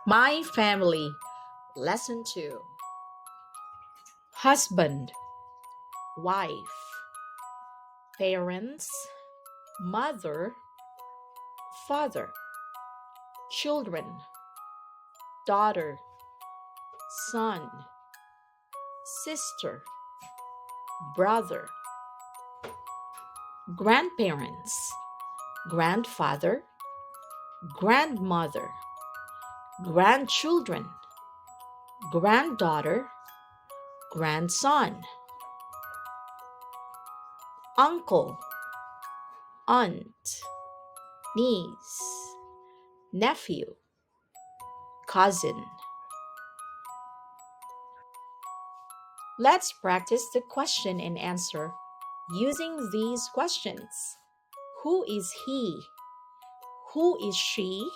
My family. Lesson 2. Husband, wife, parents, mother, father, children, daughter, son, sister, brother, grandparents, grandfather, grandmother, grandchildren, granddaughter, grandson, uncle, aunt, niece, nephew, cousin. Let's practice the question and answer using these questions. Who is he? Who is she?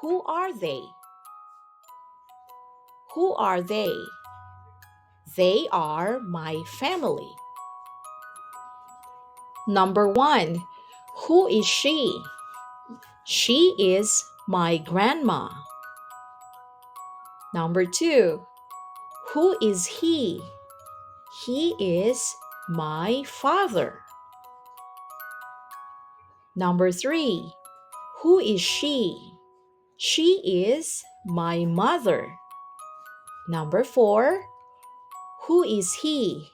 Who are they? Who are they? They are my family. Number 1. Who is she? She is my grandma. Number 2. Who is he? He is my father. Number 3. Who is she? She is my mother. Number 4. Who is he?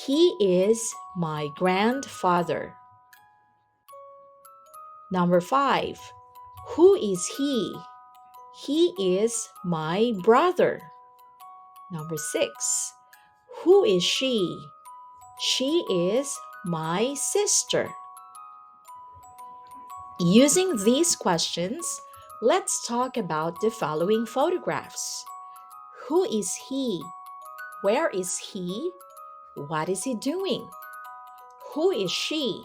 He is my grandfather. Number 5. Who is he? He is my brother. Number 6. Who is she? She is my sister. Using these questions, let's talk about the following photographs. Who is he? Where is he? What is he doing? Who is she?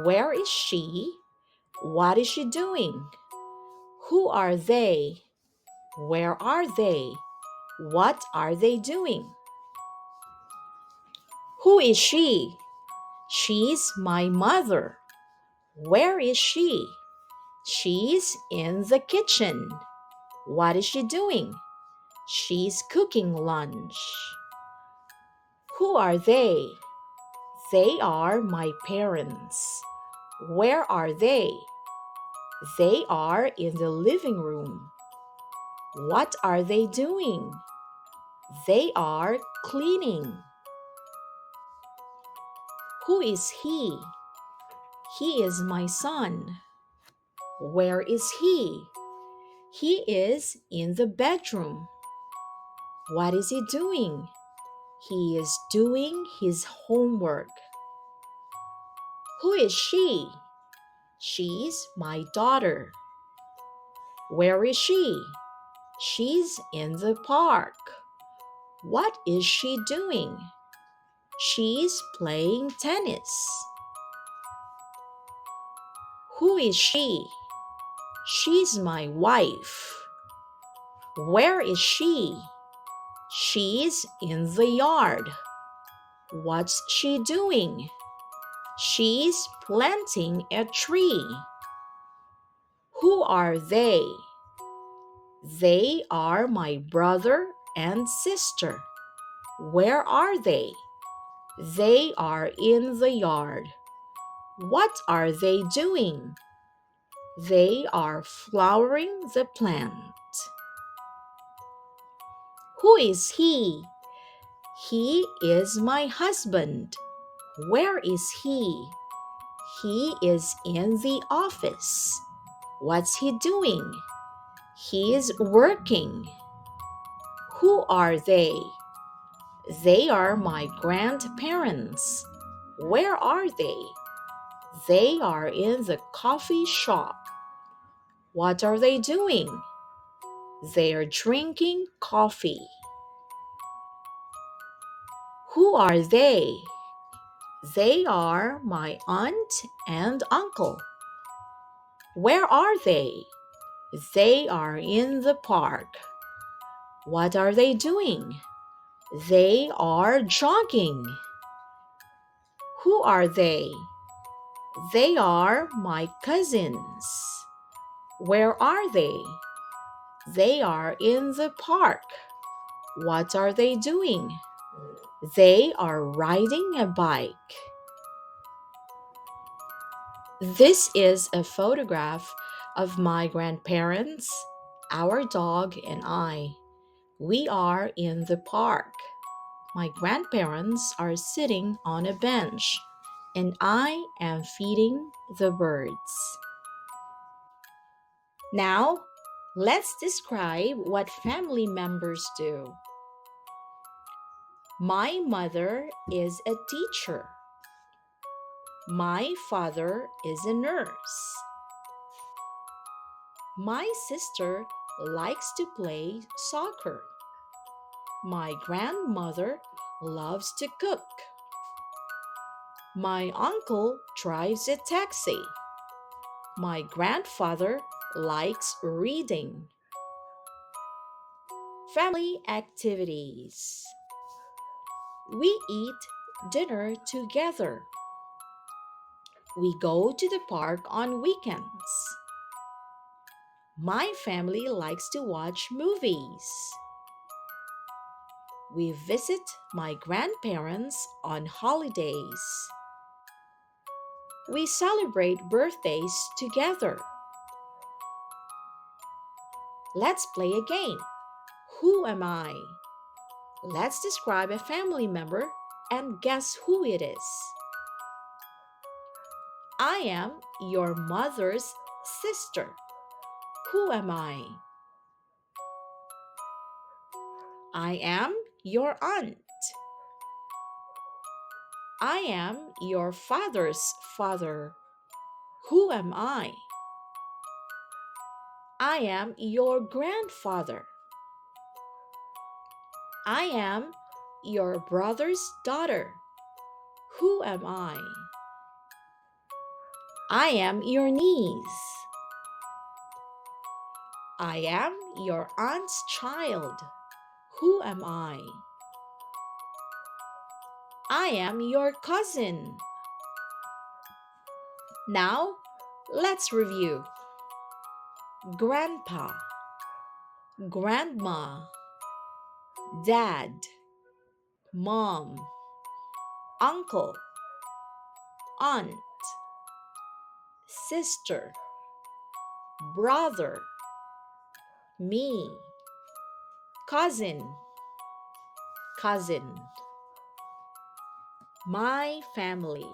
Where is she? What is she doing? Who are they? Where are they? What are they doing? Who is she? She's my mother. Where is she? She's in the kitchen. What is she doing? She's cooking lunch. Who are they? They are my parents. Where are they? They are in the living room. What are they doing? They are cleaning. Who is he? He is my son. Where is he? He is in the bedroom. What is he doing? He is doing his homework. Who is she? She's my daughter. Where is she? She's in the park. What is she doing? She's playing tennis. Who is she? She's my wife. Where is she? She's in the yard. What's she doing? She's planting a tree. Who are they? They are my brother and sister. Where are they? They are in the yard. What are they doing? They are flowering the plant. Who is he? He is my husband. Where is he? He is in the office. What's he doing? He is working. Who are they? They are my grandparents. Where are they? They are in the coffee shop. What are they doing? They are drinking coffee. Who are they? They are my aunt and uncle. Where are they? They are in the park. What are they doing? They are jogging. Who are they? They are my cousins. Where are they? They are in the park. What are they doing? They are riding a bike. This is a photograph of my grandparents, our dog, and I. We are in the park. My grandparents are sitting on a bench, and I am feeding the birds. Now, let's describe what family members do. My mother is a teacher. My father is a nurse. My sister likes to play soccer. My grandmother loves to cook. My uncle drives a taxi. My grandfather likes reading. Family activities. We eat dinner together. We go to the park on weekends. My family likes to watch movies. We visit my grandparents on holidays. We celebrate birthdays together. Let's play a game. Who am I? Let's describe a family member and guess who it is. I am your mother's sister. Who am I? I am your aunt. I am your father's father. Who am I? I am your grandfather. I am your brother's daughter. Who am I? I am your niece. I am your aunt's child. Who am I? I am your cousin. Now, let's review. Grandpa, grandma, dad, mom, uncle, aunt, sister, brother, me, cousin, cousin, my family.